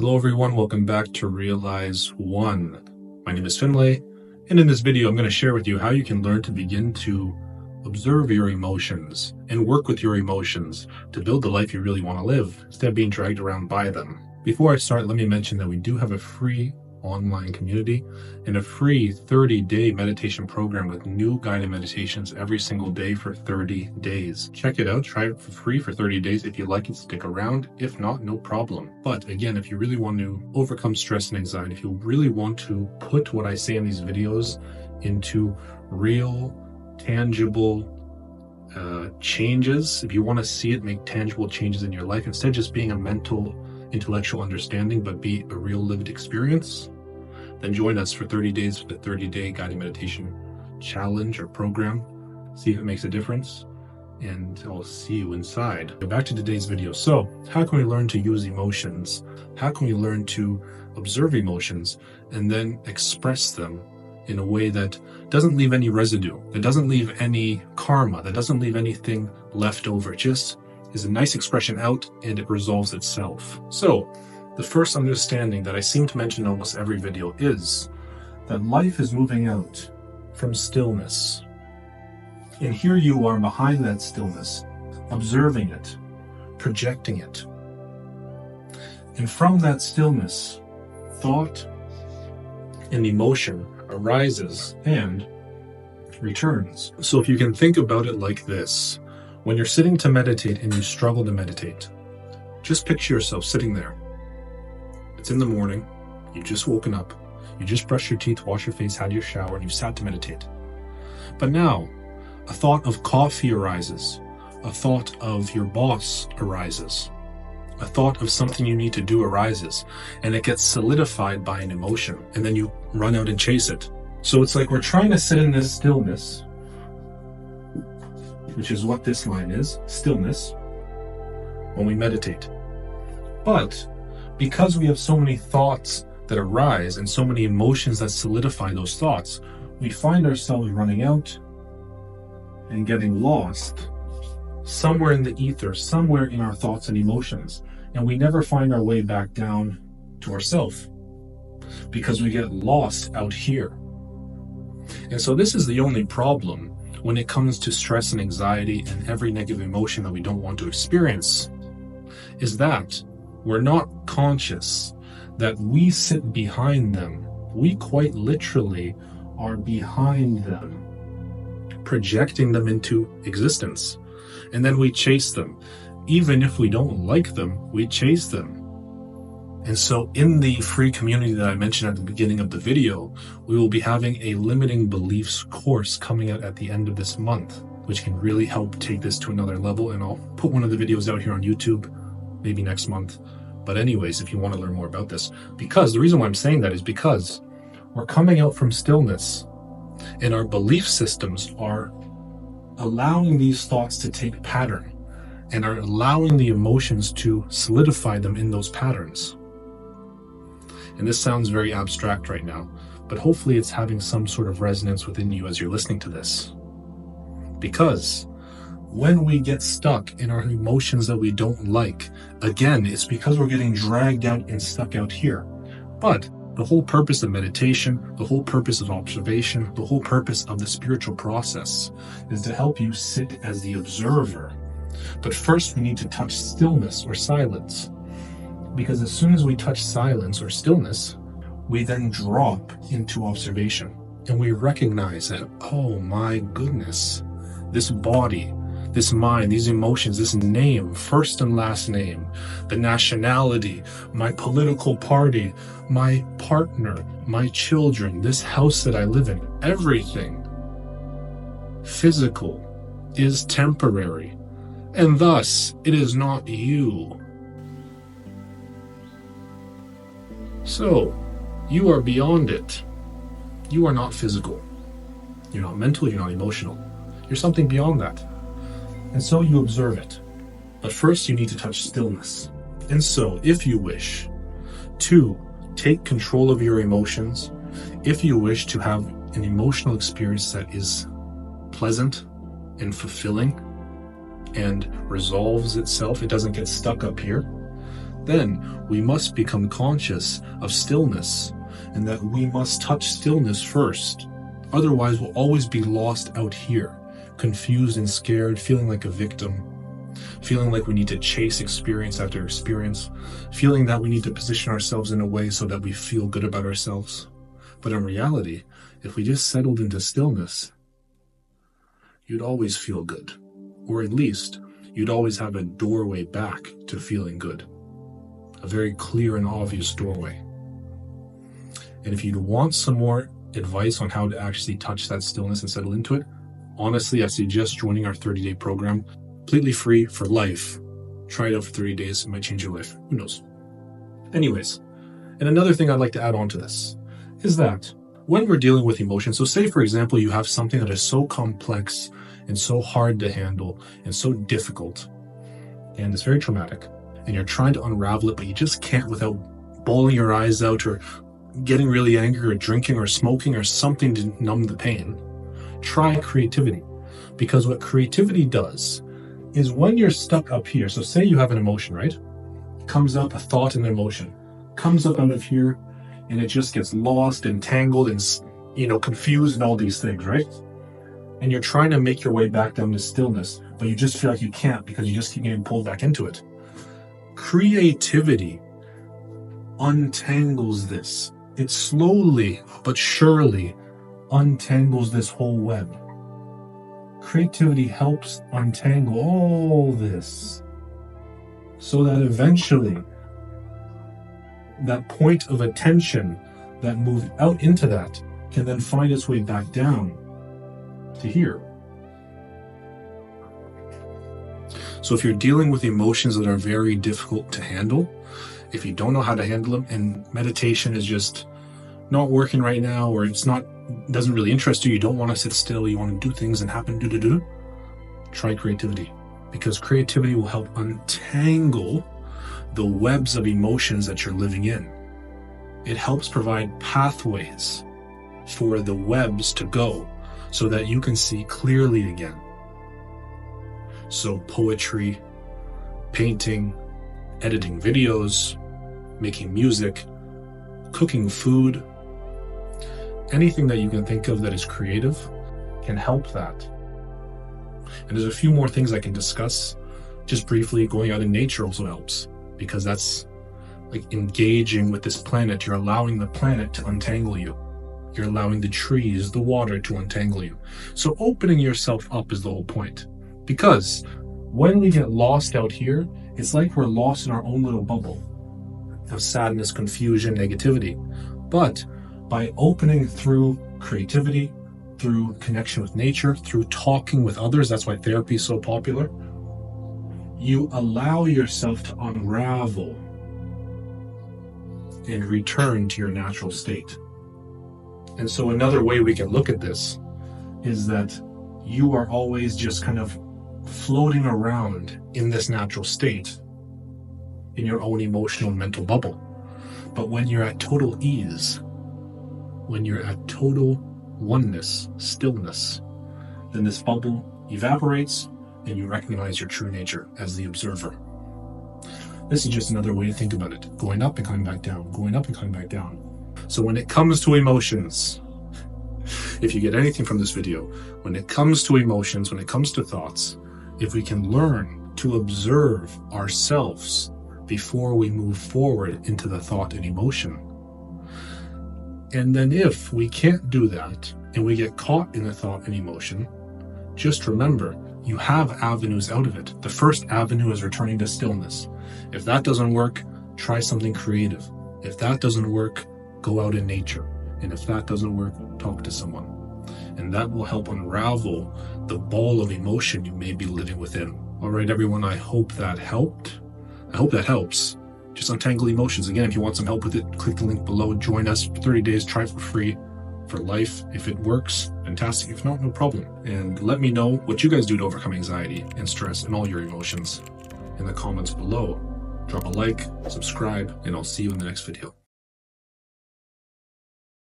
Hello everyone, welcome back to Realize One. My name is Finlay, and in this video I'm going to share with you how you can learn to begin to observe your emotions and work with your emotions to build the life you really want to live instead of being dragged around by them. Before I start, let me mention that we do have a free online community and a free 30-day meditation program with new guided meditations every single day for 30 days. Check it out, try it for free for 30 days. If you like it, stick around. If not, no problem. But again, if you really want to overcome stress and anxiety, if you really want to put what I say in these videos into real, tangible changes, if you want to see it make tangible changes in your life, instead of just being a mental, intellectual understanding, but be a real lived experience, then join us for 30 days for the 30-day guided meditation challenge or program. See if it makes a difference, and I'll see you inside. Back to today's video. So, how can we learn to use emotions? How can we learn to observe emotions and then express them in a way that doesn't leave any residue, that doesn't leave any karma, that doesn't leave anything left over? It just is a nice expression out and it resolves itself. So, the first understanding that I seem to mention in almost every video is that life is moving out from stillness. And here you are behind that stillness, observing it, projecting it. And from that stillness, thought and emotion arises and returns. So if you can think about it like this, when you're sitting to meditate and you struggle to meditate, just picture yourself sitting there. It's in the morning, you've just woken up, you just brushed your teeth, washed your face, had your shower, and you've sat to meditate. But now, a thought of coffee arises, a thought of your boss arises, a thought of something you need to do arises, and it gets solidified by an emotion, and then you run out and chase it. So it's like we're trying to sit in this stillness, which is what this line is, stillness, when we meditate. But because we have so many thoughts that arise and so many emotions that solidify those thoughts, we find ourselves running out and getting lost somewhere in the ether, somewhere in our thoughts and emotions. And we never find our way back down to ourselves because we get lost out here. And so this is the only problem when it comes to stress and anxiety and every negative emotion that we don't want to experience, is that we're not conscious that we sit behind them. We quite literally are behind them, projecting them into existence. And then we chase them. Even if we don't like them, we chase them. And so in the free community that I mentioned at the beginning of the video, we will be having a limiting beliefs course coming out at the end of this month, which can really help take this to another level. And I'll put one of the videos out here on YouTube maybe next month. But anyways, if you want to learn more about this, because the reason why I'm saying that is because we're coming out from stillness and our belief systems are allowing these thoughts to take pattern and are allowing the emotions to solidify them in those patterns. And this sounds very abstract right now, but hopefully it's having some sort of resonance within you as you're listening to this. Because when we get stuck in our emotions that we don't like, again, it's because we're getting dragged out and stuck out here. But the whole purpose of meditation, the whole purpose of observation, the whole purpose of the spiritual process is to help you sit as the observer. But first we need to touch stillness or silence. Because as soon as we touch silence or stillness, we then drop into observation. And we recognize that, oh my goodness, this body, this mind, these emotions, this name, first and last name, the nationality, my political party, my partner, my children, this house that I live in, everything physical is temporary, and thus it is not you. So, you are beyond it. You are not physical. You're not mental, you're not emotional. You're something beyond that. And so you observe it. But first you need to touch stillness. And so, if you wish to take control of your emotions, if you wish to have an emotional experience that is pleasant and fulfilling and resolves itself, it doesn't get stuck up here, then we must become conscious of stillness, and that we must touch stillness first. Otherwise, we'll always be lost out here, confused and scared, feeling like a victim, feeling like we need to chase experience after experience, feeling that we need to position ourselves in a way so that we feel good about ourselves. But in reality, if we just settled into stillness, you'd always feel good. Or at least, you'd always have a doorway back to feeling good. A very clear and obvious doorway. And if you'd want some more advice on how to actually touch that stillness and settle into it, honestly, I suggest joining our 30-day program, completely free for life. Try it out for 30 days. It might change your life. Who knows? Anyways, and another thing I'd like to add on to this is that when we're dealing with emotions, so say, for example, you have something that is so complex and so hard to handle and so difficult, and it's very traumatic, and you're trying to unravel it, but you just can't without bawling your eyes out or getting really angry or drinking or smoking or something to numb the pain. Try creativity, because what creativity does is when you're stuck up here, so say you have an emotion, right? Comes up, a thought and an emotion comes up out of here, and it just gets lost and tangled and, confused and all these things, right? And you're trying to make your way back down to stillness, but you just feel like you can't because you just keep getting pulled back into it. Creativity untangles this. It slowly but surely untangles this whole web. Creativity helps untangle all this so that eventually that point of attention that moved out into that can then find its way back down to here. So if you're dealing with emotions that are very difficult to handle, if you don't know how to handle them and meditation is just not working right now, or doesn't really interest you, you don't want to sit still, you want to do things and happen, try creativity, because creativity will help untangle the webs of emotions that you're living in. It helps provide pathways for the webs to go so that you can see clearly again. So poetry, painting, editing videos, making music, cooking food, anything that you can think of that is creative can help that. And there's a few more things I can discuss. Just briefly, going out in nature also helps, because that's like engaging with this planet. You're allowing the planet to untangle you. You're allowing the trees, the water to untangle you. So opening yourself up is the whole point. Because when we get lost out here, it's like we're lost in our own little bubble of sadness, confusion, negativity. But by opening through creativity, through connection with nature, through talking with others, that's why therapy is so popular, you allow yourself to unravel and return to your natural state. And so another way we can look at this is that you are always just kind of floating around in this natural state in your own emotional and mental bubble. But when you're at total ease, when you're at total oneness, stillness, then this bubble evaporates and you recognize your true nature as the observer. This is just another way to think about it. Going up and coming back down, going up and coming back down. So when it comes to emotions, if you get anything from this video, when it comes to emotions, when it comes to thoughts, if we can learn to observe ourselves before we move forward into the thought and emotion. And then if we can't do that and we get caught in the thought and emotion, just remember, you have avenues out of it. The first avenue is returning to stillness. If that doesn't work, try something creative. If that doesn't work, go out in nature. And if that doesn't work, talk to someone. And that will help unravel the ball of emotion you may be living within. All right, everyone, I hope that helped. I hope that helps. Just untangle emotions. Again, if you want some help with it, click the link below. Join us for 30 days. Try it for free for life. If it works, fantastic. If not, no problem. And let me know what you guys do to overcome anxiety and stress and all your emotions in the comments below. Drop a like, subscribe, and I'll see you in the next video.